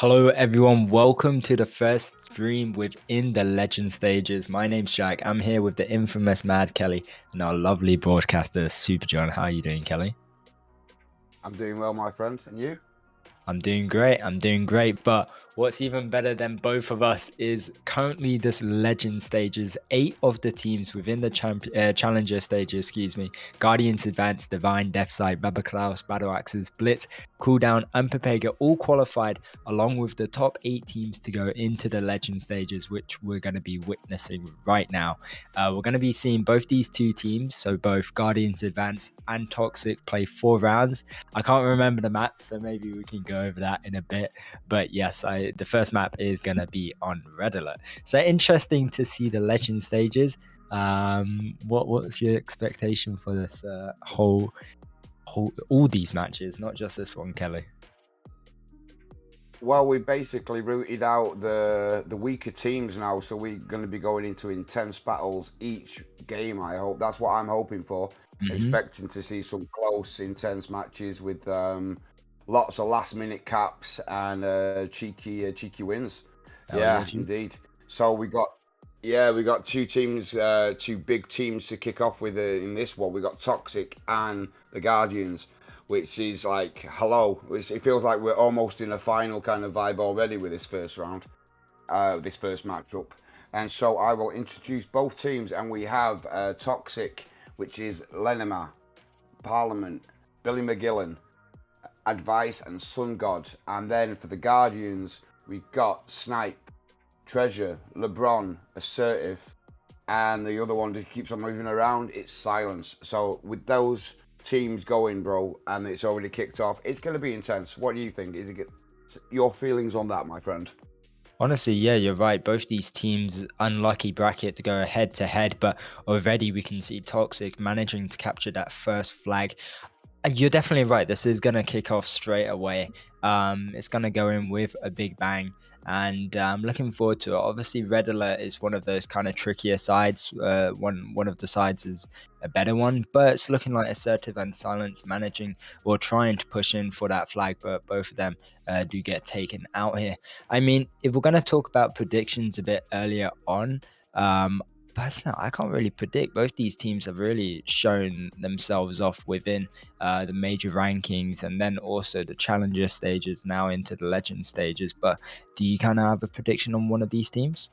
Hello, everyone. Welcome to the first stream within the Legend Stages. My name's Jack. I'm here with the infamous Mad Kelly and our lovely broadcaster, Super John. How are you doing, Kelly? I'm doing well, my friend. And you? I'm doing great. I'm doing great. But what's even better than both of us is currently this legend stages. 8 of the teams within the challenger stages, Guardians Advance, Divine, Deathsight, Babaklaus, Battle Axes, Blitz, Cooldown, and Pepega all qualified along with the top 8 teams to go into the legend stages, which we're going to be witnessing right now. We're going to be seeing both these two teams, so both Guardians Advance and Toxic, play 4 rounds. I can't remember the map, so maybe we can go over that in a bit. But yes, the first map is going to be on Red Alert. So interesting to see the legend stages. What's your expectation for this whole all these matches, not just this one, Kelly? Well, we basically rooted out the weaker teams now, so we're going to be going into intense battles each game. I hope that's what I'm hoping for. Expecting to see some close, intense matches with lots of last-minute caps and cheeky wins. Yeah, indeed. So we got two teams, two big teams to kick off with in this one. We got Toxic and the Guardians, which is like, hello. It feels like we're almost in a final kind of vibe already with this first round, this first matchup. And so I will introduce both teams, and we have Toxic, which is Lenema, Parliament, Billy McGillen, Advice, and Sun God. And then for the Guardians, we've got Snipe, Treasure, LeBron, Assertive, and the other one that keeps on moving around, it's Silence. So with those teams going, bro, and it's already kicked off, it's going to be intense. What do you think? Your feelings on that, my friend? Honestly, yeah, you're right. Both these teams, unlucky bracket to go head to head, but already we can see Toxic managing to capture that first flag. You're definitely right. This is going to kick off straight away. It's going to go in with a big bang. And I'm looking forward to it. Obviously, Red Alert is one of those kind of trickier sides. One of the sides is a better one, but it's looking like Assertive and Silence managing or trying to push in for that flag, but both of them do get taken out here. I mean, if we're going to talk about predictions a bit earlier on, personally, I can't really predict. Both these teams have really shown themselves off within the major rankings and then also the challenger stages, now into the legend stages. But do you kind of have a prediction on one of these teams?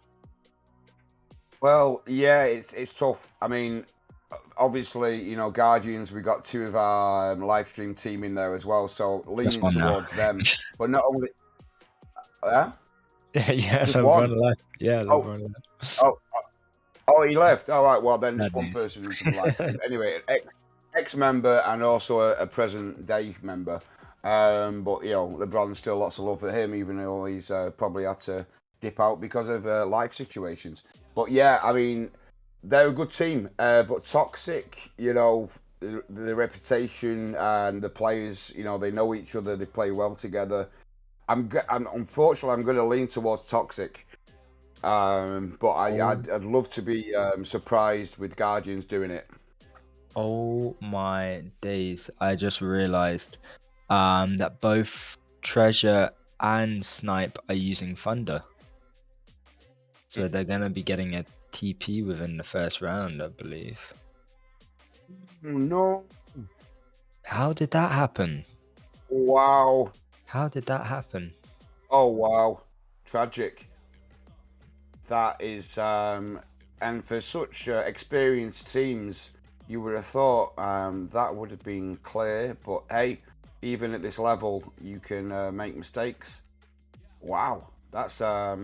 Well, yeah, it's tough. I mean, obviously, you know, Guardians, we got two of our live stream team in there as well, so leaning towards them. But not only, yeah, yeah, just one. Left. Yeah, LeBron left. Oh, he left. All right, well then, just one person who's from live stream. Anyway, ex member and also a present day member. But you know, LeBron's still lots of love for him, even though he's probably had to dip out because of life situations. But yeah, I mean, they're a good team, but Toxic, you know, the reputation and the players, you know, they know each other, they play well together. Unfortunately, I'm going to lean towards Toxic, but I'd love to be surprised with Guardians doing it. Oh my days! I just realized that both Treasure and Snipe are using Thunder, so they're gonna be getting a TP within the first round, I believe. No. How did that happen? Wow. How did that happen? Oh wow, tragic. That is, and for such experienced teams, you would have thought that would have been clear. But hey, even at this level, you can make mistakes. Wow, that's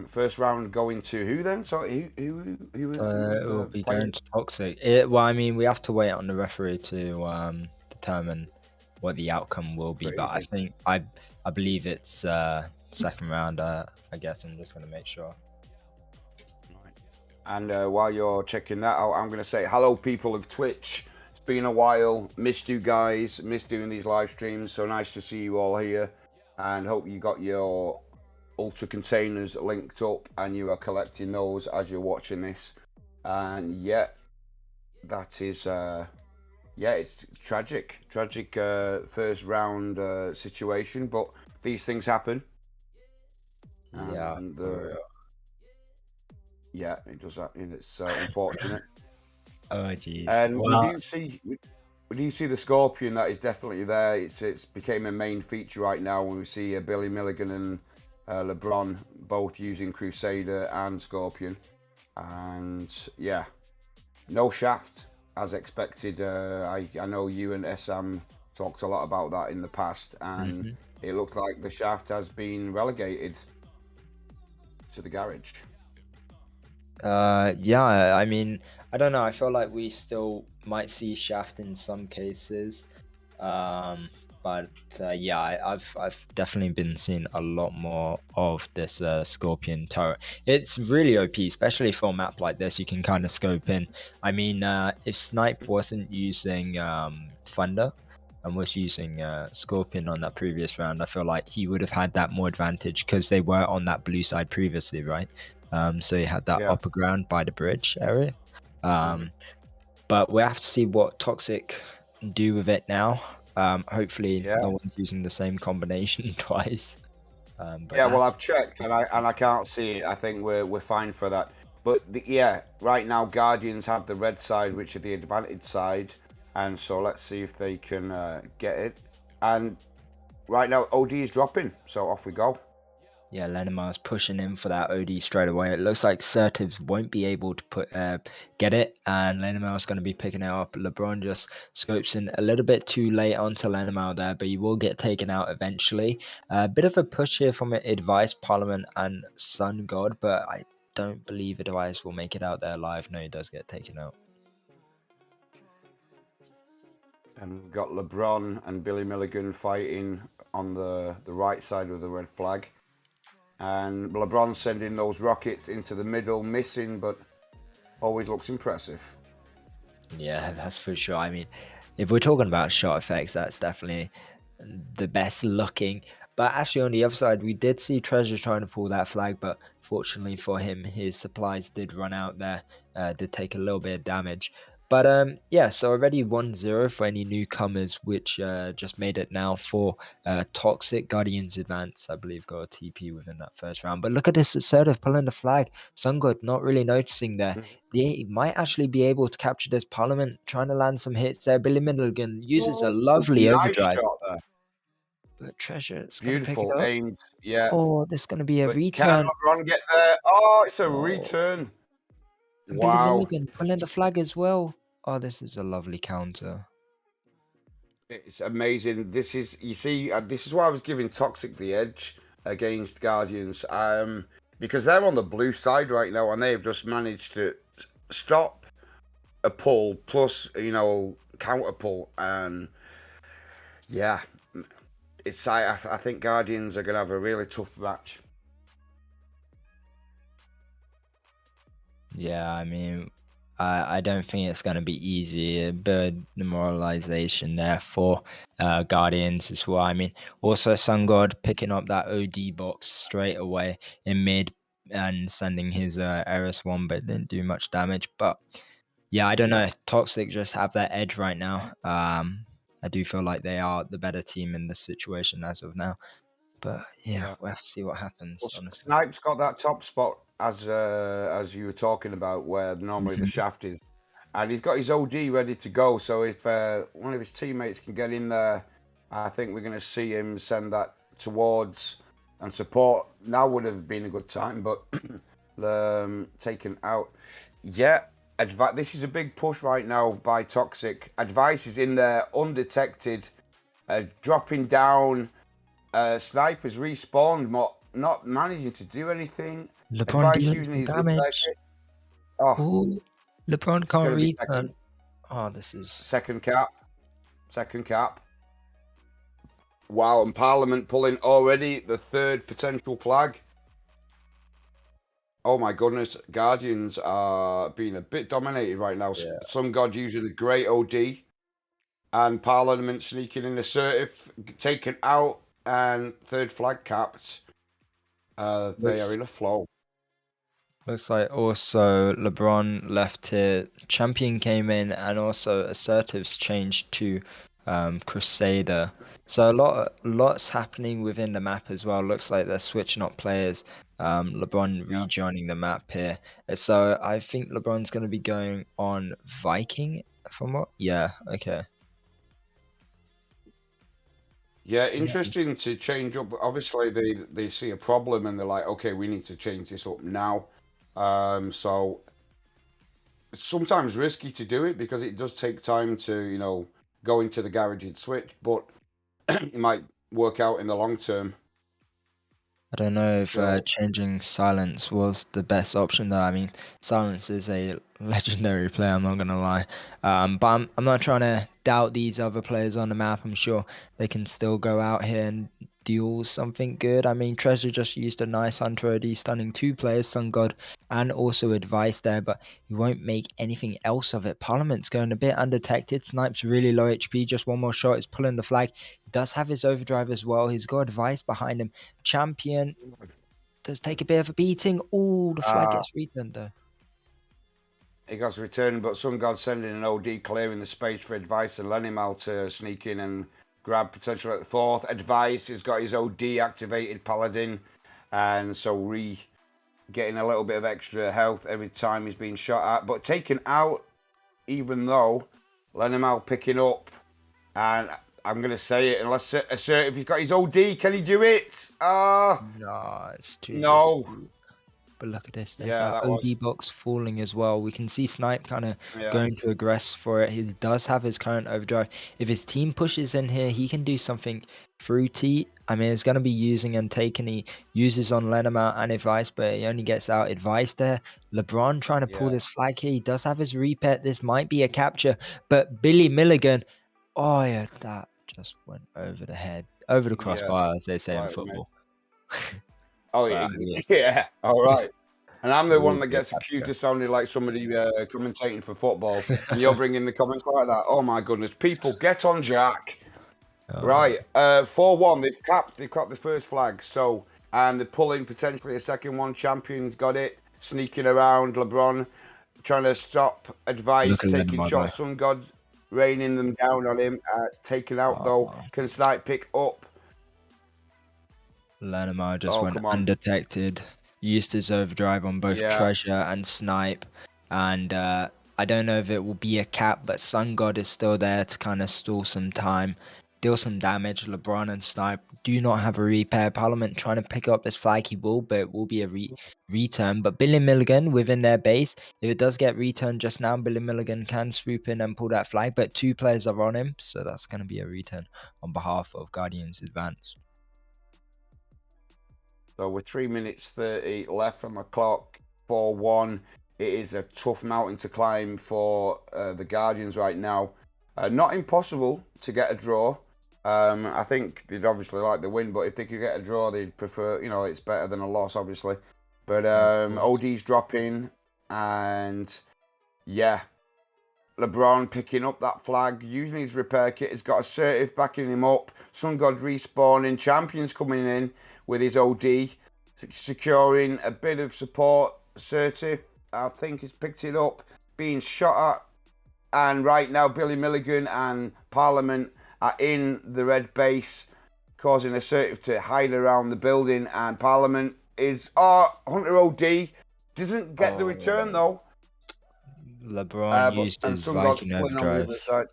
first round going to who then? So who will be going to Toxic. Well, I mean, we have to wait on the referee to determine what the outcome will be. But I think I believe it's second round. I guess I'm just going to make sure. And while you're checking that out, I'm going to say hello, people of Twitch. It's been a while. Missed you guys. Missed doing these live streams. So nice to see you all here. And hope you got your Ultra containers linked up and you are collecting those as you're watching this. And yeah, that is, it's tragic. Tragic first round situation. But these things happen. Yeah. Yeah, it does that. It's unfortunate. Oh, geez. And we do see, When you see the Scorpion, that is definitely there. It's became a main feature right now when we see Billy Milligan and LeBron both using Crusader and Scorpion. And yeah, no shaft as expected. I know you and SM talked a lot about that in the past, and it looks like the shaft has been relegated to the garage. Yeah, I mean, I don't know. I feel like we still might see shaft in some cases. But yeah, I've definitely been seeing a lot more of this Scorpion turret. It's really OP, especially for a map like this. You can kind of scope in. I mean, if Snipe wasn't using Thunder and was using Scorpion on that previous round, I feel like he would have had that more advantage because they were on that blue side previously, right? So he had that Yeah. upper ground by the bridge area. But we have to see what Toxic do with it now. Hopefully, Yeah. no one's using the same combination twice. But Yeah, well, that's I've checked and I can't see it. I think we're fine for that. But yeah, right now Guardians have the red side, which is the advantage side, and so let's see if they can get it. And right now OD is dropping, so off we go. yeah, Lenimar's pushing in for that OD straight away. It looks like Certives won't be able to get it, and Lenimar's going to be picking it up. LeBron just scopes in a little bit too late onto Lenimar there, but he will get taken out eventually. A bit of a push here from Advice, Parliament, and Sun God, but I don't believe Advice will make it out there alive. No, he does get taken out. And we've got LeBron and Billy Milligan fighting on the right side of the red flag. And LeBron sending those rockets into the middle, missing, but always looks impressive. Yeah, that's for sure. I mean, if we're talking about shot effects, that's definitely the best looking. But actually, on the other side, we did see Treasure trying to pull that flag, but fortunately for him, his supplies did run out there, did take a little bit of damage. But yeah, so already 1-0 for any newcomers, which just made it now for Toxic Guardians Advance. I believe got a TP within that first round. But look at this assertive pulling the flag. Sungod not really noticing there. They might actually be able to capture this Parliament, trying to land some hits there. Billy Middleton uses a lovely Nice overdrive. shot there. But Treasure is going to pick it Beautiful up. aimed, yeah. Oh, there's going to be a But can return. LeBron get there? Oh, it's a Oh, return. and Billy Wow. Milligan pulling the flag as well. Oh, this is a lovely counter. It's amazing. This is, you see, this is why I was giving Toxic the edge against Guardians. Because they're on the blue side right now and they've just managed to stop a pull plus, counter pull. And yeah, I think Guardians are going to have a really tough match. Yeah, I mean, I don't think it's going to be easy. A bit of demoralization there for Guardians as well. I mean, also Sun God picking up that OD box straight away in mid and sending his Eris one, but didn't do much damage. But yeah, I don't know. Toxic just have that edge right now. I do feel like they are the better team in this situation as of now. But yeah, we'll have to see what happens. Well, Honestly. Snipe's got that top spot as you were talking about, where normally the shaft is, and he's got his OD ready to go. So if one of his teammates can get in there, I think we're going to see him send that towards and support. Now would have been a good time, but taken out. Yeah, this is a big push right now by Toxic. Advice is in there, undetected, dropping down. Snipers respawned, not managing to do anything. LeBron Advice dealing using some his damage. Oh, Ooh, LeBron can't gonna be return. second. Oh, this is Second cap. Wow, and Parliament pulling already the third potential flag. Oh my goodness, Guardians are being a bit dominated right now. Yeah. Some God using a great OD, and Parliament sneaking in assertive, taken out, and third flag capped. They are in a flow. Looks like also LeBron left here. Champion came in, and also Assertives changed to Crusader. So lots happening within the map as well. Looks like they're switching up players. LeBron rejoining the map here. So I think LeBron's going to be going on Viking. From what? Yeah. Okay. Yeah, Yeah. interesting to change up. Obviously, they see a problem and they're like, okay, we need to change this up now. So it's sometimes risky to do it because it does take time to, go into the garage and switch, but it might work out in the long term. I don't know if So changing Silence was the best option though. I mean, Silence is a legendary player, I'm not gonna lie. But I'm not trying to doubt these other players on the map. I'm sure they can still go out here and deal something good. I mean, Treasure just used a nice Hunter OD, stunning two players, Sun God and also Advice there, but he won't make anything else of it. Parliament's going a bit undetected. Snipe's really low HP, just one more shot is pulling the flag. He does have his overdrive as well. He's got Advice behind him. Champion does take a bit of a beating. Oh, the flag uh, gets returned though. it got returned, but Sun God sending an OD, clearing the space for Advice and Lenimal to sneak in and grab potential at the fourth. Advice has got his OD activated Paladin, and so getting a little bit of extra health every time he's being shot at, but taken out, even though Lenimal picking up, and I'm going to say it, unless Assertive, he's got his OD, can he do it? No, it's too No. risky. But look at this. There's Yeah, our that was, OD box falling as well. We can see Snipe kind of yeah. going to aggress for it. He does have his current overdrive. If his team pushes in here, he can do something fruity. I mean, it's going to be using and taking. He uses on Lenamount and Advice, but he only gets out Advice there. LeBron trying to pull Yeah. this flag here. He does have his repet. This might be a capture, but Billy Milligan. Oh, yeah, that just went over the head, over the Yeah, crossbar, as they say in slightly, mate. football. Oh, But yeah, yeah. All right. And I'm the one will that be a gets accused capture. of sounding like somebody commentating for football, and you're bringing the comments like that. Oh my goodness, people, get on Jack. Right, 4-1. They've capped the first flag. So, and they're pulling potentially a second one. Champions got it, sneaking around. LeBron trying to stop Advice, Look at taking Lenamar though. shots. Sun God raining them down on him. Taken out though. Oh, Can Snipe pick up? Lenamar just Oh, went come on. undetected. Used his overdrive on both Yeah, Treasure and Snipe. And I don't know if it will be a cap, but Sun God is still there to kind of stall some time, deal some damage. LeBron and Snipe do not have a repair. Parliament trying to pick up this flag, he will, but it will be a return. But Billy Milligan within their base, if it does get returned just now, Billy Milligan can swoop in and pull that flag, but two players are on him, so that's going to be a return on behalf of Guardians Advanced. so with 3 minutes 30 left on the clock, 4-1. It is a tough mountain to climb for the Guardians right now. Not impossible to get a draw. I think they'd obviously like the win, but if they could get a draw, they'd prefer, it's better than a loss, obviously. But OD's dropping, and yeah, LeBron picking up that flag, using his repair kit. He's got Assertive backing him up. Sun God respawning. Champions coming in with his OD, securing a bit of support. Assertive, I think, has picked it up, being shot at. And right now, Billy Milligan and Parliament are in the red base, causing Assertive to hide around the building. And Parliament is, Hunter OD doesn't get the return though. LeBron used And his Sun God's Viking pulling on the overdrive. other side.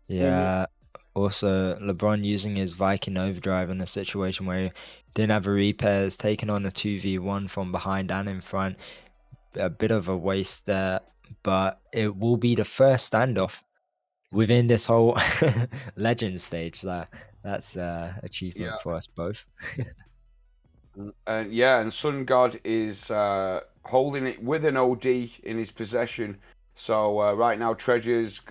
Yeah. Also, LeBron using his Viking overdrive in a situation where he didn't have a repairs, taking on a 2v1 from behind and in front. A bit of a waste there, but it will be the first standoff within this whole legend stage. So that's achievement Yeah. for us both. And and Sun God is holding it with an OD in his possession. So right now, Treasure's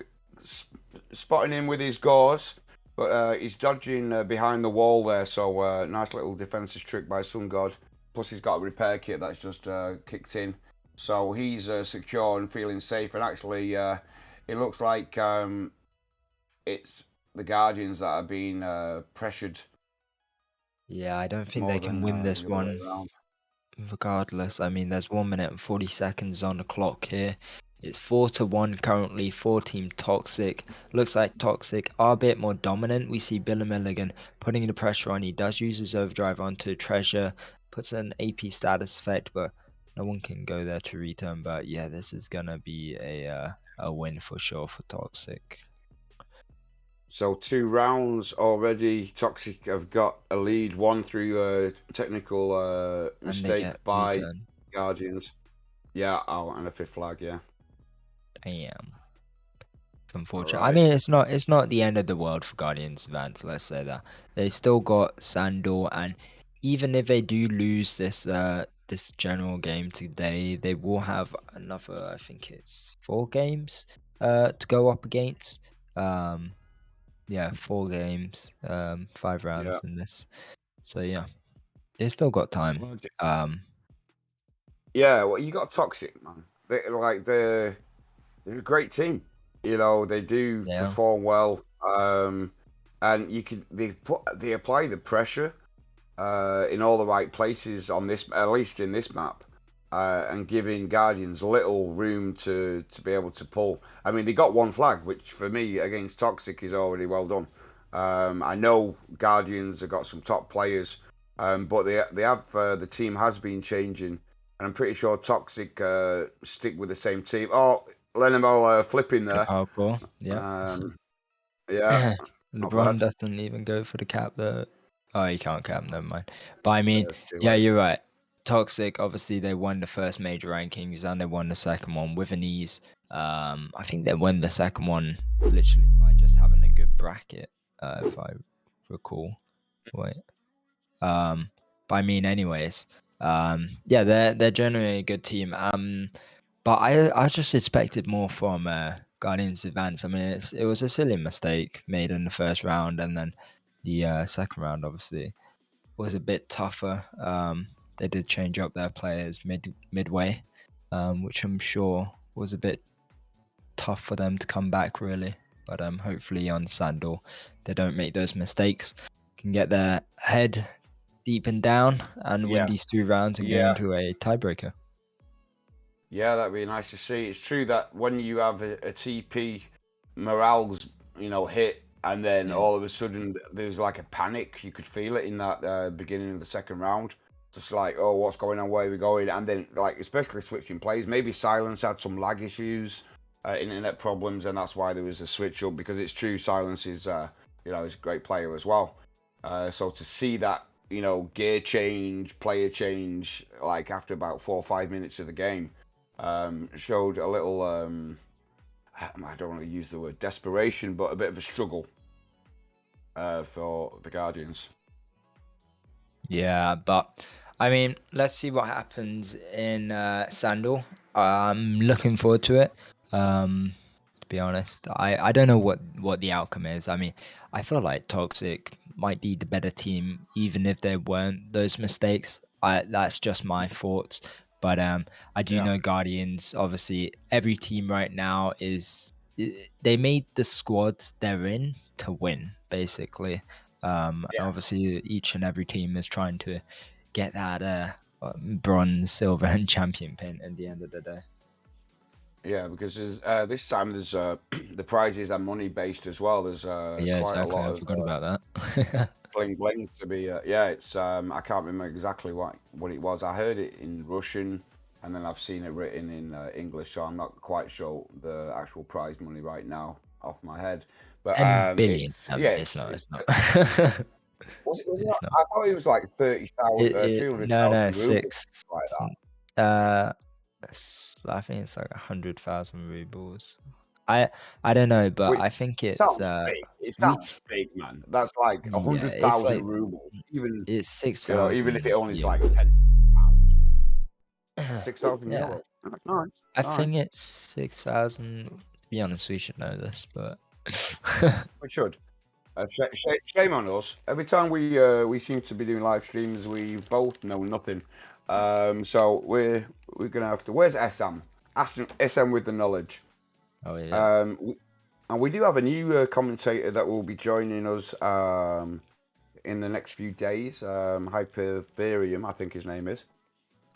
spotting him with his gauze, but he's dodging behind the wall there. So nice little defensive trick by Sun God. Plus, he's got a repair kit that's just kicked in. So he's secure and feeling safe. And actually, it looks like it's the Guardians that are being pressured. Yeah, I don't think More they can than win this the other way one around. regardless. I mean, there's 1 minute and 40 seconds on the clock here. It's 4-1 currently for Team Toxic. Looks like Toxic are a bit more dominant. We see Billy Milligan putting the pressure on. He does use his overdrive onto Treasure, puts an AP status effect, but no one can go there to return. But yeah, this is gonna be a win for sure for Toxic. So 2 rounds already. Toxic have got a lead, one through a technical And they get mistake by U-turn. Guardians. Yeah, oh, and a 5th flag. Yeah. Damn. It's unfortunate. I Right. mean, it's not the end of the world for Guardians Vans. Let's say that they still got Sandor, and even if they do lose this general game today, they will have another. I think it's 4 games to go up against. Yeah, 4 games, 5 rounds Yeah. in this. So yeah, they still got time. Well, Um, yeah. Well, you got Toxic, man. They're a great team. You know, they do yeah, perform well. And they apply the pressure in all the right places on this, at least in this map, and giving Guardians little room to be able to pull. I mean, they got 1 flag, which for me against Toxic is already well done. I know Guardians have got some top players, but they have the team has been changing, and I'm pretty sure Toxic stick with the same team. Oh, Lenamo flipping bit of there. hardcore. Yeah. Um, yeah, not LeBron bad. doesn't even go for the cap though. Oh, he can't cap. Never mind. But I mean, It's too yeah, late. you're right. Toxic. Obviously, they won the first major rankings and they won the second one with an ease. I think they won the second one literally by just having a good bracket, if I recall. Wait. But I mean, anyways, yeah, they're generally a good team. But I just expected more from Guardians Advance. I mean, it was a silly mistake made in the first round, and then the second round obviously was a bit tougher. They did change up their players midway, which I'm sure was a bit tough for them to come back really. But hopefully on Sandor, they don't make those mistakes. Can get their head deep and down and win Yeah, these 2 rounds and go yeah. into a tiebreaker. Yeah, that'd be nice to see. It's true that when you have a TP, morale's hit, and then Yeah. all of a sudden there's like a panic. You could feel it in that beginning of the second round. Just like, oh, what's going on? Where are we going? And then, like, especially switching plays. Maybe Silence had some lag issues, internet problems, and that's why there was a switch up. Because it's true, Silence is, is a great player as well. So to see that, gear change, player change, like after about 4 or 5 minutes of the game showed a little, I don't want to use the word desperation, but a bit of a struggle for the Guardians. Yeah, but I mean, let's see what happens in Sandal. I'm looking forward to it. To be honest, I don't know what the outcome is. I mean, I feel like Toxic might be the better team, even if there weren't those mistakes. That's just my thoughts. But I do Yeah, know Guardians. Obviously, every team right now they made the squad they're in to win, basically. And yeah, obviously, each and every team is trying to get that bronze, silver, and champion pin at the end of the day. yeah. Because this time there's the prizes are money based as well. There's Yeah, quite a exactly. lot I of forgot about that. bling bling to be. Yeah, it's I can't remember exactly what it was. I heard it in Russian, and then I've seen it written in English, so I'm not quite sure the actual prize money right now off my head. But 10 billion. it's yeah, It's not. it's It's not. was it not? It's not. I thought it was like 30,000, No, 300,000 rubles, six. like that. Uh, I think it's like 100,000 rubles. I I don't know, but Which I think it's sounds big. It we sounds big, man. That's like a yeah, hundred it's thousand like rubles. Even it's even if it 6,000 only is like euros. 10 pounds, 6,000 Yeah, euros. Nice, I all right. think it's 6,000. To be honest, we should know this, but We should. Shame on us. Every time we seem to be doing live streams, we both know nothing. So we're gonna have to. Where's SM? SM with the knowledge. oh yeah, And we do have a new commentator that will be joining us in the next few days. Hyperbarium, I think his name is.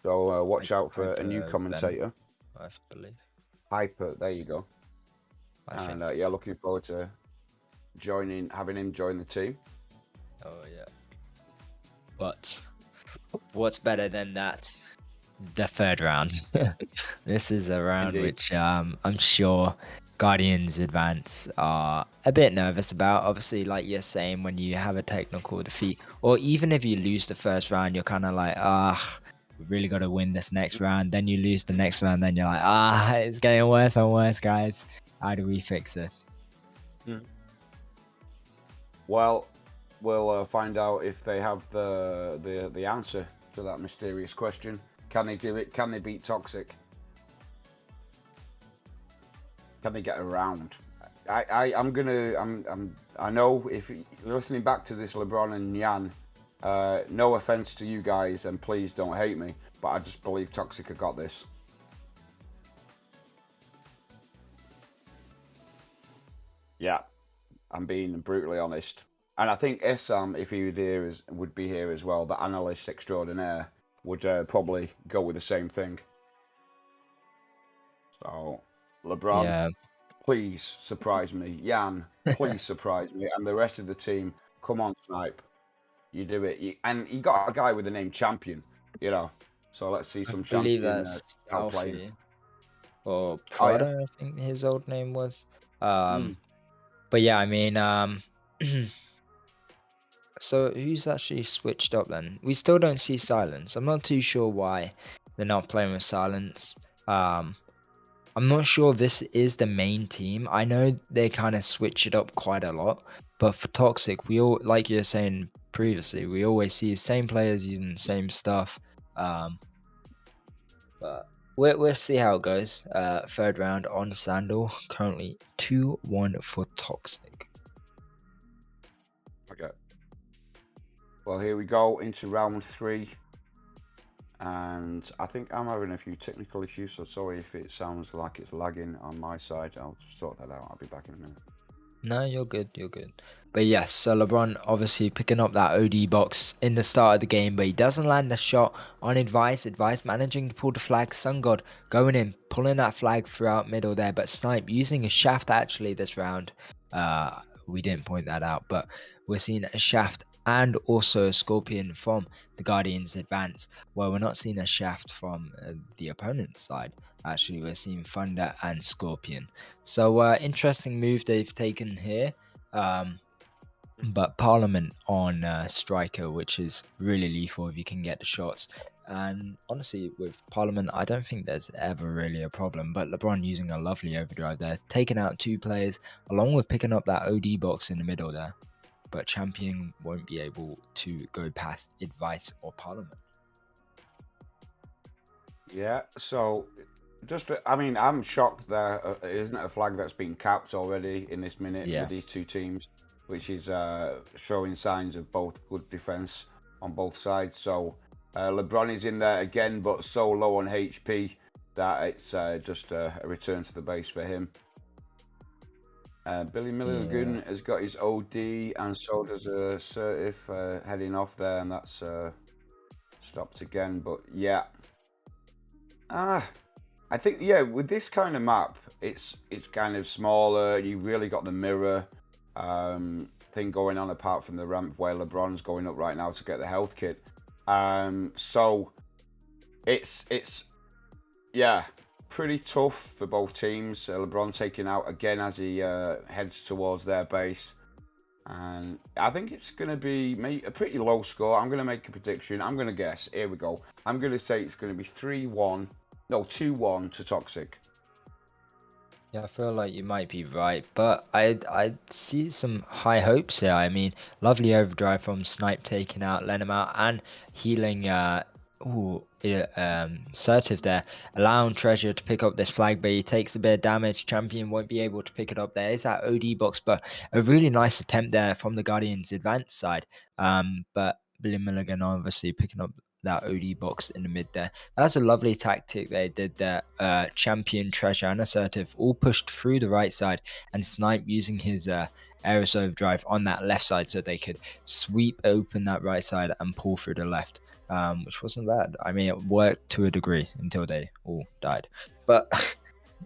So watch out for a new Hyper commentator. I believe. Hyper, there you go. I think. And yeah, looking forward to having him join the team. Oh yeah. But what's better than that? The third round. This is a round Indeed. which I'm sure Guardians advance are a bit nervous about. Obviously, like you're saying, when you have a technical defeat, or even if you lose the first round, you're kind of like, we really got to win this next round. Then you lose the next round, then you're like, it's getting worse and worse, guys. How do we fix this? Well, we'll find out if they have the answer to that mysterious question. Can they do it? Can they beat Toxic? Can they get around? I know if you're listening back to this, LeBron and Yan, no offense to you guys, and please don't hate me, but I just believe Toxic have got this. Yeah, I'm being brutally honest. And I think Essam, if he would be here as well, the analyst extraordinaire, would probably go with the same thing. So, LeBron, please surprise me. Yan, please surprise me. And the rest of the team, come on, Snipe. You do it. And you got a guy with the name Champion, you know. So let's see some Champion outplaying. Or Prada, I think his old name was. But yeah, I mean, so who's actually switched up then? We still don't see Silence. I'm not too sure why they're not playing with Silence. I'm not sure this is the main team. I know they kind of switch it up quite a lot, but for Toxic, we all, like you're saying previously, we always see the same players using the same stuff. But we'll see how it goes. Third round on Sandal, currently 2-1 for Toxic. Okay. Well, here we go into round 3. And I think I'm having a few technical issues, so sorry if it sounds like it's lagging on my side. I'll sort that out. I'll be back in a minute. No, you're good. You're good. But yes, so LeBron obviously picking up that OD box in the start of the game, but he doesn't land the shot on Advice. Advice managing to pull the flag. Sun God going in, pulling that flag throughout middle there, but Snipe using a shaft actually this round. We didn't point that out, but we're seeing a shaft and also a Scorpion from the Guardians advance. Well, we're not seeing a shaft from the opponent's side. Actually, we're seeing Thunder and Scorpion. So interesting move they've taken here. But Parliament on Striker, which is really lethal if you can get the shots. And honestly, with Parliament, I don't think there's ever really a problem. But LeBron using a lovely overdrive there, taking out 2 players, along with picking up that OD box in the middle there. But Champion won't be able to go past Advice or Parliament. Yeah, so I'm shocked there isn't a flag that's been capped already in this minute with these 2 teams, which is showing signs of both good defense on both sides. So LeBron is in there again, but so low on HP that it's just a return to the base for him. Billy Milligan has got his OD, and so does Assertive heading off there, and that's stopped again. But yeah, I think with this kind of map, it's kind of smaller. You really got the mirror thing going on, apart from the ramp where LeBron's going up right now to get the health kit. So it's pretty tough for both teams. LeBron taking out again as he heads towards their base. And I think it's going to be a pretty low score. I'm going to make a prediction. I'm going to guess. Here we go. I'm going to say it's going to be 2-1 to Toxic. Yeah, I feel like you might be right, but I see some high hopes here. I mean, lovely overdrive from Snipe taking out Lenham and healing Assertive there, allowing Treasure to pick up this flag, but he takes a bit of damage. Champion won't be able to pick it up. There is that OD box, but a really nice attempt there from the Guardians advanced side. But Billy Milligan obviously picking up that OD box in the mid there. That's a lovely tactic they did there. Champion, Treasure, and Assertive all pushed through the right side, and Snipe using his Aeros Overdrive on that left side so they could sweep open that right side and pull through the left. Which wasn't bad. I mean, it worked to a degree until they all died. But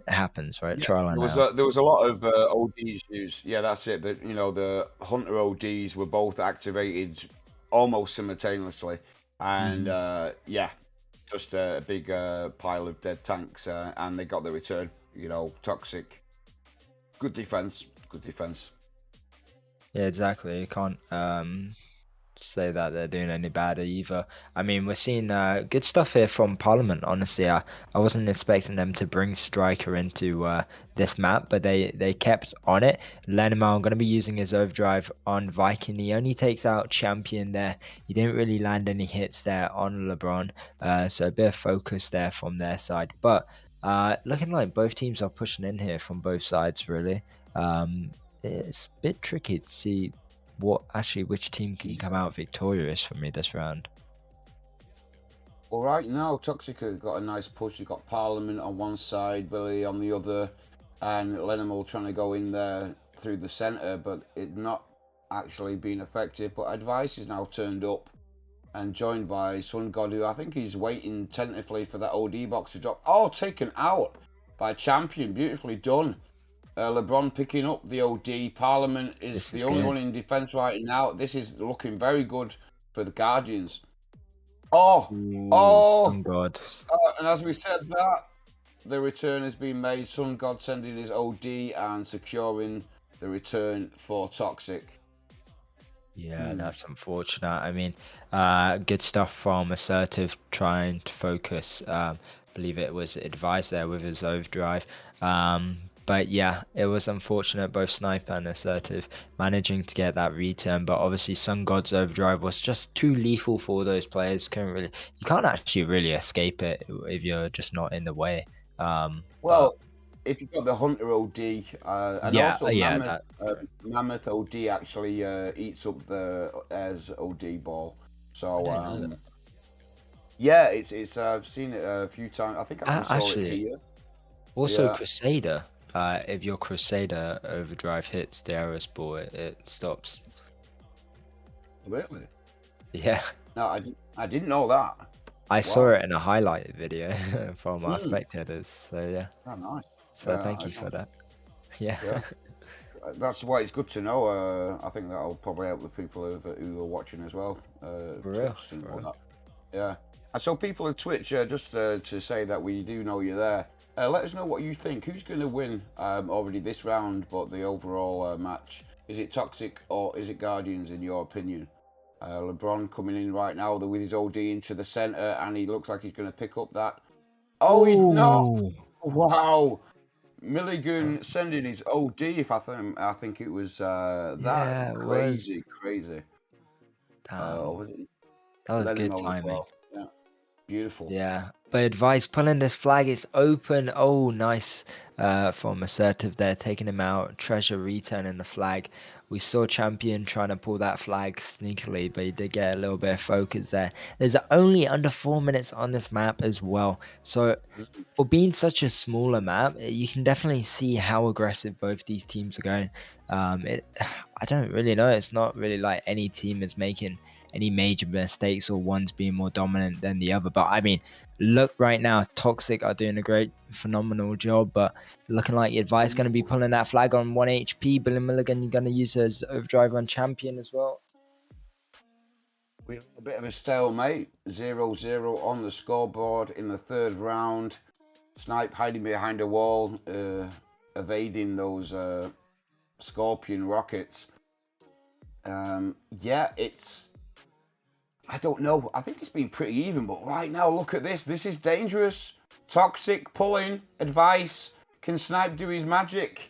it happens, right? Yeah, Trial and error. there was a lot of ODs used. Yeah, that's it. But the Hunter ODs were both activated almost simultaneously, and just a big pile of dead tanks, and they got the return. Toxic Good defense. Good defense. Yeah, exactly. You can't say that they're doing any bad either. I mean, we're seeing good stuff here from Parliament. Honestly, I wasn't expecting them to bring Striker into this map, but they kept on it. Lenimar going to be using his overdrive on Viking. He only takes out Champion there. He didn't really land any hits there on LeBron, so a bit of focus there from their side. But looking like both teams are pushing in here from both sides, really. It's a bit tricky to see which team can come out victorious for me this round. Well, right now, Toxic have got a nice push. You've got Parliament on one side, Billy on the other, and Lenimal trying to go in there through the centre, but it not actually being effective. But Advice is now turned up and joined by Sun God, who I think he's waiting tentatively for that OD box to drop. Oh, taken out by Champion. Beautifully done. LeBron picking up the OD. Parliament is the only one in defence right now. This is looking very good for the Guardians. Oh, God. And as we said that, the return has been made. Sun God sending his OD and securing the return for Toxic. Yeah, that's unfortunate. I mean, good stuff from Assertive trying to focus. Believe it was Advice there with his overdrive. But yeah, it was unfortunate, both Sniper and Assertive managing to get that return, but obviously Sun God's overdrive was just too lethal for those players. You can't actually really escape it if you're just not in the way. If you've got the Hunter OD, and yeah, also yeah, Mammoth OD actually eats up the Airs OD ball. So yeah, it's I've seen it a few times. I think I saw it here. Also, yeah. Crusader. If your Crusader overdrive hits the Aeros ball, it stops. Really? Yeah. No, I didn't know that. I saw it in a highlight video from our spectators. So yeah. Oh, nice. So thank you for that. Yeah. That's why it's good to know. I think that'll probably help the people who are watching as well. For real. Yeah. And so people at Twitch, just to say that we do know you're there. Let us know what you think. Who's going to win already this round, but the overall match? Is it Toxic or is it Guardians, in your opinion? LeBron coming in right now with his OD into the centre, and he looks like he's going to pick up that. Oh, he's not! Wow! Milligan sending his OD, I think it was that. Crazy. That was good timing. Well. Yeah. Beautiful. Yeah, but Advice pulling this flag, it's open. Oh, nice from Assertive there, taking him out. Treasure returning the flag. We saw Champion trying to pull that flag sneakily, but he did get a little bit of focus there. There's only under 4 minutes on this map as well. So for being such a smaller map, you can definitely see how aggressive both these teams are going. I don't really know. It's not really like any team is making any major mistakes or one's being more dominant than the other. But I mean, look right now, Toxic are doing a phenomenal job, but looking like Advice going to be pulling that flag on 1 HP. Billy Milligan going to use his overdrive on Champion as well. We have a bit of a stalemate, 0-0 on the scoreboard in the third round. Snipe hiding behind a wall, evading those Scorpion rockets. Yeah, I don't know. I think it's been pretty even, but right now, look at this. This is dangerous. Toxic pulling. Advice. Can Snipe do his magic?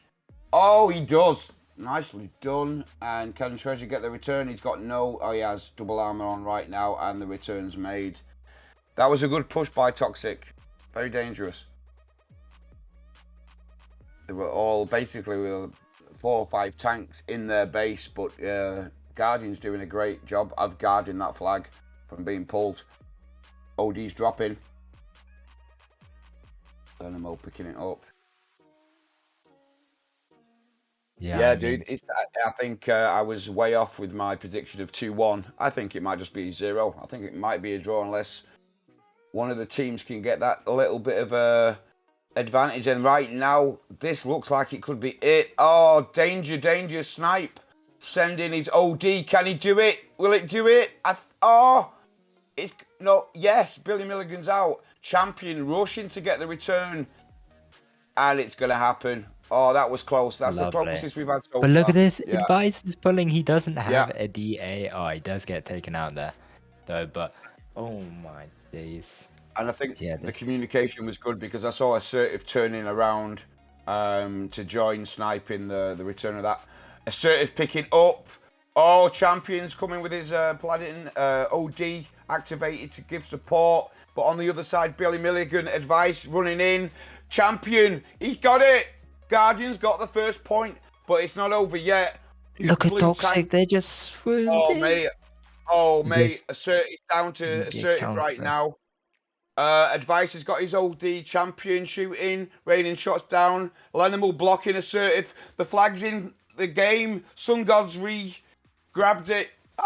Oh, he does. Nicely done. And can Treasure get the return? He's got he has double armor on right now, and the return's made. That was a good push by Toxic. Very dangerous. They were all basically with 4 or 5 tanks in their base, but Guardian's doing a great job of guarding that flag from being pulled. OD's dropping. Dynamo picking it up. Yeah, dude. I think I was way off with my prediction of 2-1. I think it might just be 0. I think it might be a draw unless one of the teams can get that little bit of a advantage. And right now, this looks like it could be it. Oh, danger, Snipe. Sending his OD. Can he do it? Will it do it? Yes, Billy Milligan's out. Champion rushing to get the return. And it's going to happen. Oh, that was close. That's the Lovely. closest we've had so But look far. at this. Yeah. Advice is pulling. He doesn't Yeah. have a DA. Oh, he does get taken out there, though. But oh my days. And I think Yeah, the communication was good because I saw Assertive turning around to join Snipe in the return of that. Assertive picking up. Oh, Champions coming with his Paladin OD activated to give support. But on the other side, Billy Milligan, Advice running in. Champion, he's got it. Guardians got the first point, but it's not over yet. Look at Blue Toxic. Tank. They just swooned Oh, in. mate. Oh, mate. This Assertive down to can be a Assertive right counter. now. Advice has got his OD. Champion shooting, raining shots down. Lenimal blocking Assertive. The flag's in the game. Sun Gods grabbed it. Ah,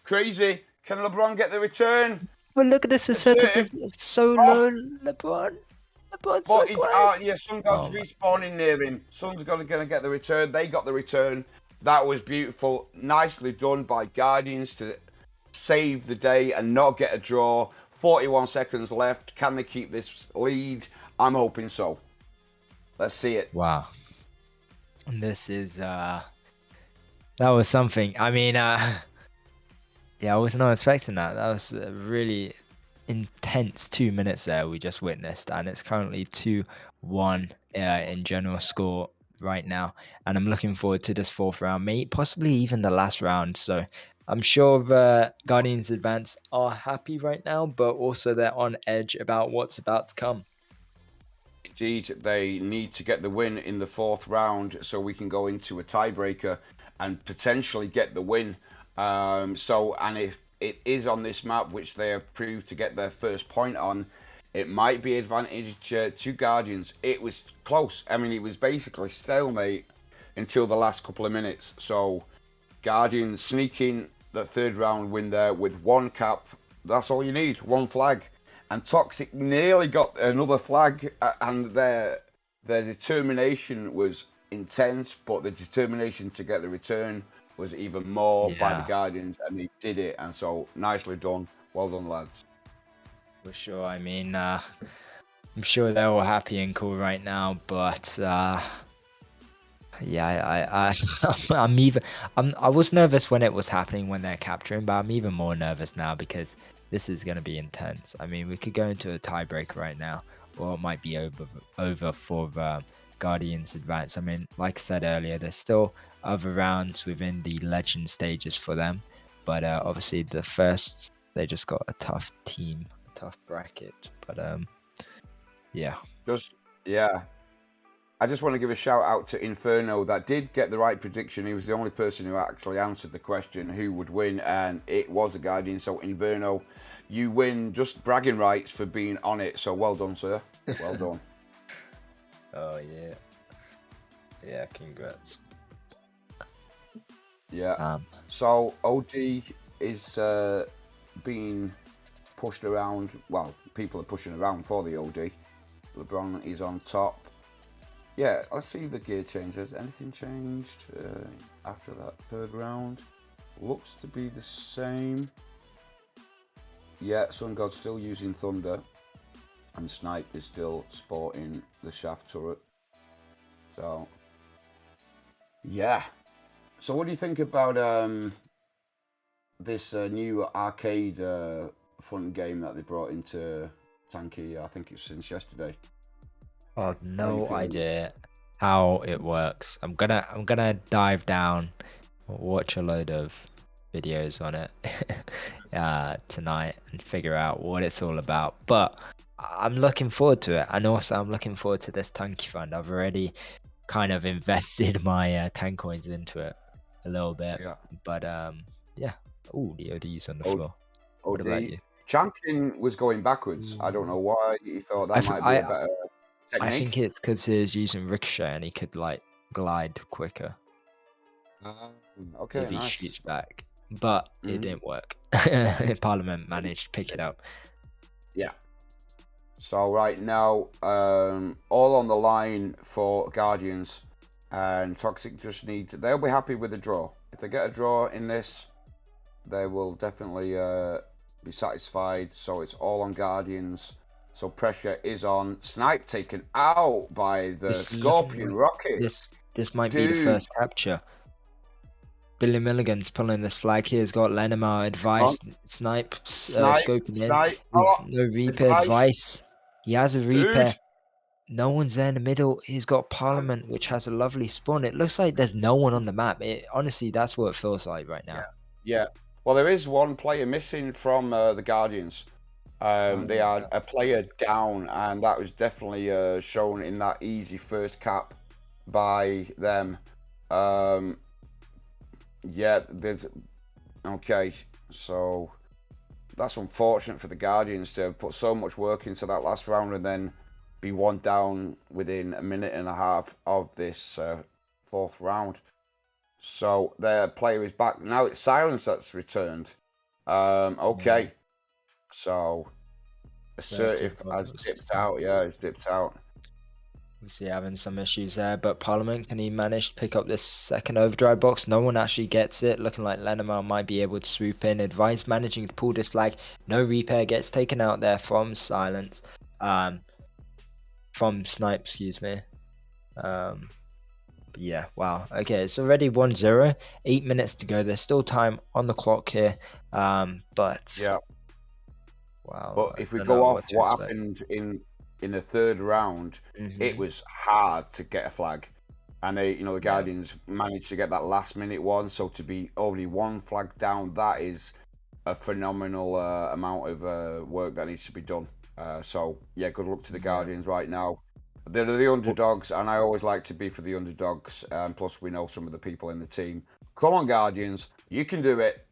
crazy. Can LeBron get the return? But look at this. Assertive is so low. LeBron. LeBron's so But he's close. yeah, Sun God's respawning near him. Sun's going to get the return. They got the return. That was beautiful. Nicely done by Guardians to save the day and not get a draw. 41 seconds left. Can they keep this lead? I'm hoping so. Let's see it. Wow. This is that was something. I mean, yeah, I was not expecting that. That was a really intense 2 minutes there we just witnessed, and it's currently 2-1 in general score right now. And I'm looking forward to this fourth round, maybe possibly even the last round. So I'm sure the Guardians Advance are happy right now, but also they're on edge about what's about to come. Indeed, they need to get the win in the fourth round so we can go into a tiebreaker and potentially get the win. And if it is on this map, which they have proved to get their first point on, it might be advantage to Guardians. It was close. I mean, it was basically stalemate until the last couple of minutes. So Guardians sneaking the third round win there with one cap. That's all you need, one flag. And Toxic nearly got another flag, and their determination was intense, but the determination to get the return was even more by the Guardians, and they did it. And so nicely done. Well done, lads. For sure. I mean, I'm sure they're all happy and cool right now, but yeah, I was nervous when it was happening when they're capturing, but I'm even more nervous now because this is going to be intense. I mean, we could go into a tiebreaker right now, or it might be over for Guardians Advance. I mean, like I said earlier, there's still other rounds within the legend stages for them, but obviously the first, they just got a tough team, a tough bracket. But yeah. I just want to give a shout out to Inferno that did get the right prediction. He was the only person who actually answered the question who would win, and it was a Guardian. So Inferno, you win just bragging rights for being on it. So well done, sir. Well done. Oh yeah. Yeah, congrats. Yeah. So OG is being pushed around. Well, people are pushing around for the OD. LeBron is on top. Yeah, let's see the gear change. Has anything changed after that third round? Looks to be the same. Yeah, Sun God's still using Thunder, and Snipe is still sporting the Shaft turret. So, yeah. So what do you think about this new arcade fun game that they brought into Tanky? I think it's since yesterday. I have no idea how it works. I'm gonna dive down, watch a load of videos on it tonight and figure out what it's all about. But I'm looking forward to it, and also I'm looking forward to this Tanky fund. I've already kind of invested my tank coins into it a little bit. Yeah. But yeah. Oh, the OD's on the floor. What about you? Champion was going backwards. I don't know why he thought that might be a better technique. I think it's because he was using Ricochet and he could like glide quicker. Okay, if he nice. shoots back, but it didn't work. Parliament managed to pick it up. Yeah. So right now, all on the line for Guardians, and Toxic just need to, they'll be happy with a draw. If they get a draw in this, they will definitely be satisfied. So it's all on Guardians So pressure is on. Snipe taken out by the This is looking Scorpion like Rockets. this might be the Dude, first capture. Billy Milligan's pulling this flag here. He's got Lenimar on advice. Snipe Snipe, scoping in. Snipe. There's Oh, no repair advice. advice. He has a Dude. repair. No one's there in the middle. He's got Parliament, which has a lovely spawn. It looks like there's no one on the map. Honestly, that's what it feels like right now. Yeah. Well, there is one player missing from the Guardians. They had a player down, and that was definitely shown in that easy first cap by them. Yeah, okay. So that's unfortunate for the Guardians to have put so much work into that last round and then be one down within a minute and a half of this fourth round. So their player is back. Now it's Silence that's returned. Okay. So Assertive has dipped out. Yeah, he's dipped out. Obviously having some issues there, but Parliament, can he manage to pick up this second overdrive box? No one actually gets it. Looking like Lenimar might be able to swoop in. Advice managing to pull this flag. No repair, gets taken out there from Silence. From Snipe, excuse me. But yeah, wow. Okay, it's already 1-0. 8 minutes to go. There's still time on the clock here. But yeah. Wow. But if we go off what happened in the third round, it was hard to get a flag, and the Guardians managed to get that last minute one. So to be only one flag down, that is a phenomenal amount of work that needs to be done. So yeah, good luck to the Guardians right now. They're the underdogs, and I always like to be for the underdogs. Plus, we know some of the people in the team. Come on, Guardians, you can do it.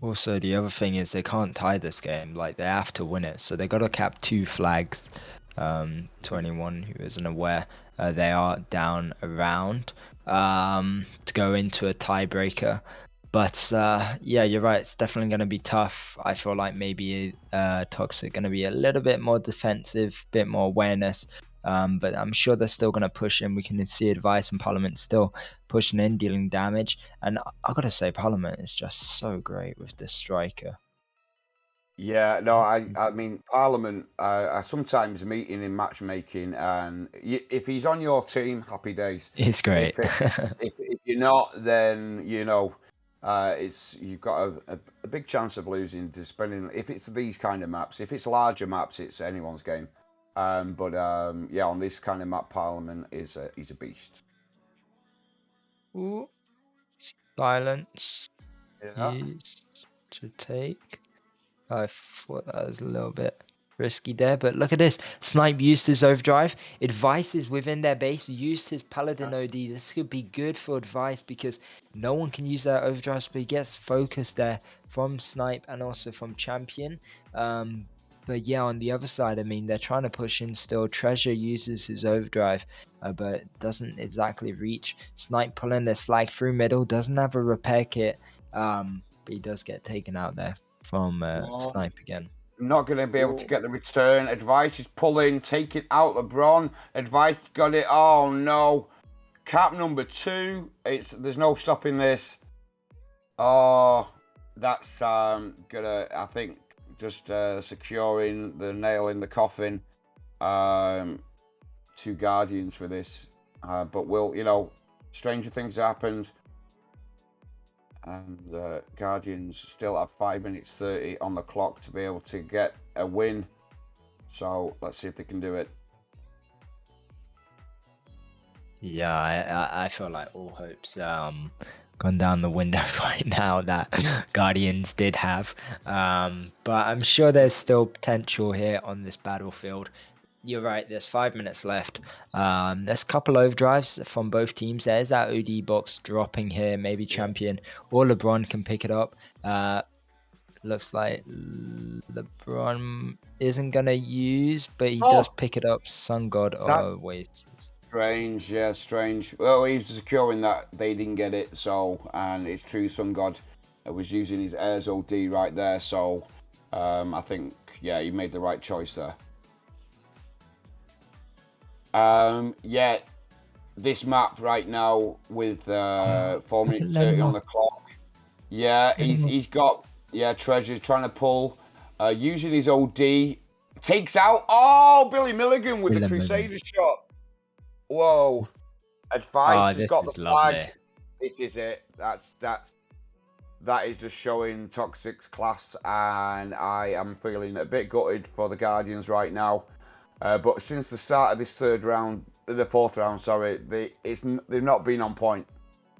Also, the other thing is they can't tie this game. Like, they have to win it. So they got to cap 2 flags. To anyone who isn't aware, they are down a round to go into a tiebreaker. But yeah, you're right. It's definitely going to be tough. I feel like maybe Toxic going to be a little bit more defensive, bit more awareness. But I'm sure they're still going to push in. We can see Advice and Parliament still pushing in, dealing damage. And I got to say, Parliament is just so great with this striker. Yeah, no, I mean, Parliament, I sometimes meet him in matchmaking, and if he's on your team, happy days. It's great. If you're not, then, you've got a big chance of losing, depending if it's these kind of maps. If it's larger maps, it's anyone's game. But yeah, on this kind of map, Parliament he's a beast. Ooh. Silence. Yeah. Used to take. I thought that was a little bit risky there, but look at this. Snipe used his overdrive. Advice is within their base. Used his Paladin OD. This could be good for Advice because no one can use that overdrive, but he gets focused there from Snipe and also from Champion. But yeah, on the other side, I mean, they're trying to push in still. Treasure uses his overdrive, but doesn't exactly reach. Snipe pulling this flag through middle. Doesn't have a repair kit, but he does get taken out there from Snipe again. Not going to be able to get the return. Advice is pulling, taking out LeBron. Advice got it. Oh no. Cap number 2. There's no stopping this. Oh, that's gonna, I think, just securing the nail in the coffin. 2 Guardians for this. But stranger things happened. And Guardians still have 5 minutes 30 on the clock to be able to get a win. So let's see if they can do it. Yeah, I feel like all hope's gone down the window right now that Guardians did have. But I'm sure there's still potential here on this battlefield. You're right, there's 5 minutes left. There's a couple overdrives from both teams. There's that OD box dropping here, maybe Champion or LeBron can pick it up. Looks like LeBron isn't going to use, but he does pick it up. Sun God waits. Strange, yeah, strange. Well, he's securing that they didn't get it, and it's true, Sun God was using his Airs OD right there, so I think, yeah, he made the right choice there. Yeah, this map right now with 4 minutes 30 on the clock. Yeah, he's got Treasure trying to pull, using his OD Takes out. Oh, Billy Milligan with the Milligan. Crusader shot. Whoa. Advice has this got the is flag. lovely. This is it. That is just showing Toxic's class, and I am feeling a bit gutted for the Guardians right now. But since the start of this the fourth round, sorry, they've not been on point.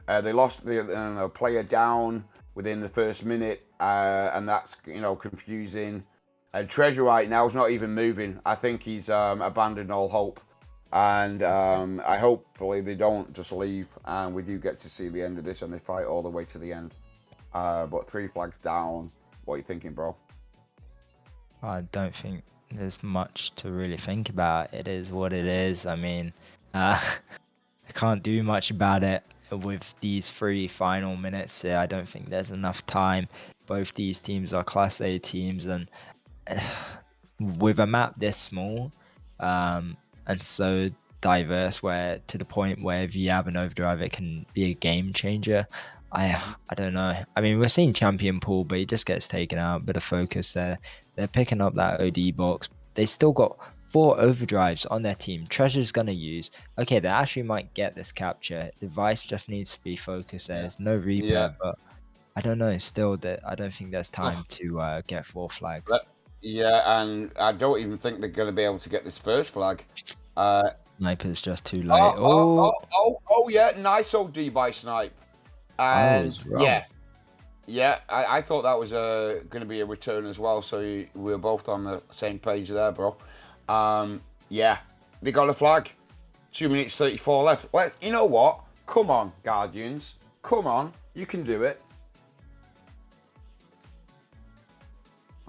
They lost the player down within the first minute, and that's confusing. Treasure right now is not even moving. I think he's abandoned all hope, and I hopefully they don't just leave, and we do get to see the end of this, and they fight all the way to the end. But 3 flags down. What are you thinking, bro? I don't think there's much to really think about. It is what it is. I mean, I can't do much about it with these 3 final minutes here. I don't think there's enough time. Both these teams are Class A teams, and with a map this small and so diverse, where to the point where if you have an overdrive, it can be a game changer. I don't know. I mean, we're seeing Champion Pool, but he just gets taken out. Bit of focus there. They're picking up that OD box. They still got 4 overdrives on their team. Treasure's going to use. Okay, they actually might get this capture. Device just needs to be focused. There's no repair, but I don't know. Still, I don't think there's time to get 4 flags. Yeah, and I don't even think they're going to be able to get this first flag. Sniper's just too late. Oh, yeah. Nice OD by Snipe. And yeah, I thought that was going to be a return as well. So we were both on the same page there, bro. Yeah, they got a flag. 2 minutes 34 left. You know what? Come on, Guardians. Come on, you can do it.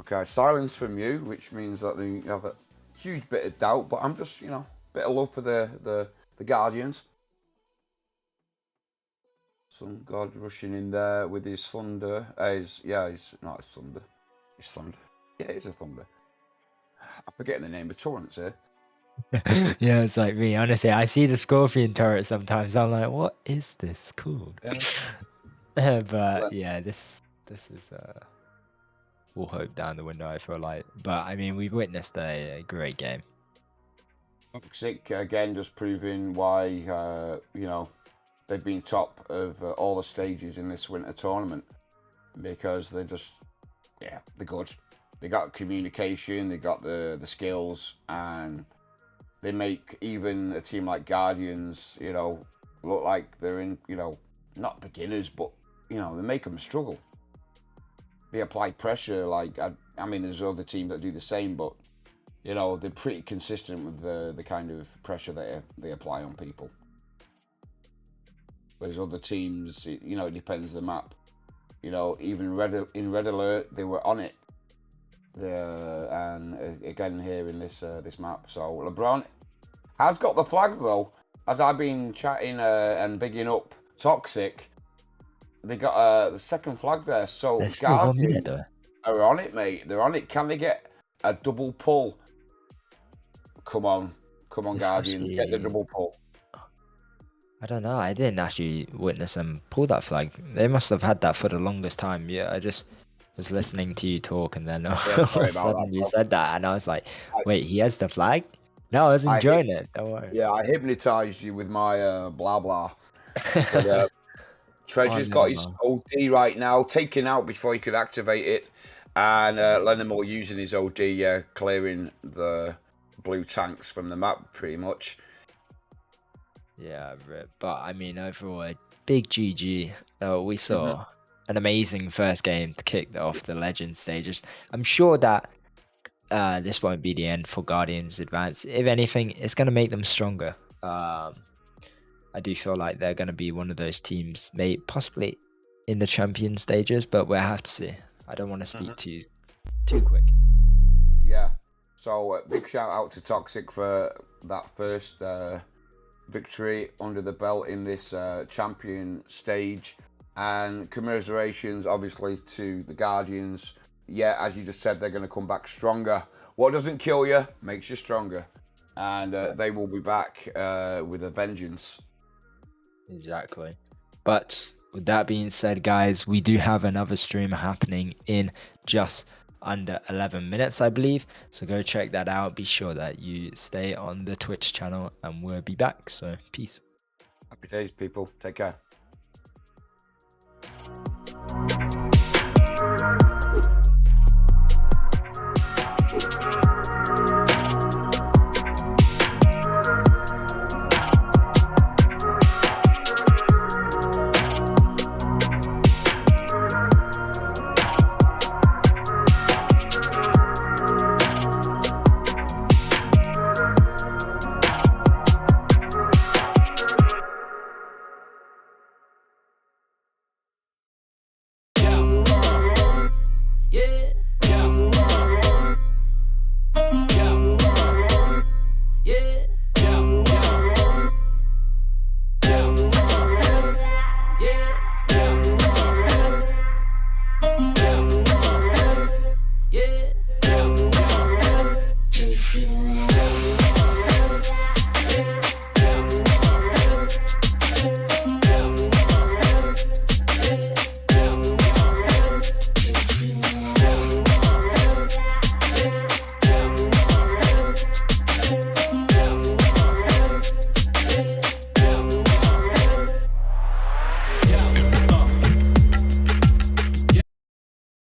Okay, silence from you, which means that they have a huge bit of doubt. But I'm just, a bit of love for the Guardians. Sun God rushing in there with his thunder. He's not his thunder. His thunder. Yeah, it's a thunder. I'm forgetting the name of turrets here. Yeah, it's like me. Honestly, I see the Scorpion turret sometimes. I'm like, what is this called? But yeah, this is full hope down the window, I feel like. But I mean, we've witnessed a great game. Toxic again, just proving why they've been top of all the stages in this winter tournament, because they're just they're good. They got communication, they got the skills, and they make even a team like Guardians, look like they're in, not beginners, but they make them struggle. They apply pressure. Like I mean, there's other teams that do the same, but they're pretty consistent with the kind of pressure that they apply on people. Whereas other teams, it depends on the map. Even in Red Alert, they were on it. And again here in this map. So LeBron has got the flag though. As I've been chatting and bigging up Toxic, they got the second flag there. So Guardians are on it, mate. They're on it. Can they get a double pull? Come on, Guardians, get the double pull. I don't know. I didn't actually witness them pull that flag. They must have had that for the longest time. Yeah, I just was listening to you talk, and then all of a sudden you said that, and I was like, wait, he has the flag? No, I was enjoying it. Don't worry. Yeah, I hypnotized you with my blah blah. But, Treasure's got his OD right now, taken out before he could activate it, and Lenimore using his OD, clearing the blue tanks from the map pretty much. Yeah, but I mean, overall, a big GG. We saw an amazing first game to kick off the Legend stages. I'm sure that this won't be the end for Guardians Advance. If anything, it's going to make them stronger. I do feel like they're going to be one of those teams, possibly in the champion stages, but we'll have to see. I don't want to speak too quick. Yeah. So big shout out to Toxic for that first victory under the belt in this champion stage, and commiserations obviously to the Guardians. Yeah, as you just said, they're going to come back stronger. What doesn't kill you makes you stronger, and they will be back with a vengeance. Exactly. But with that being said, guys, we do have another stream happening in just under 11 minutes, I believe. So go check that out. Be sure that you stay on the Twitch channel, and we'll be back. So peace. Happy days, people. Take care.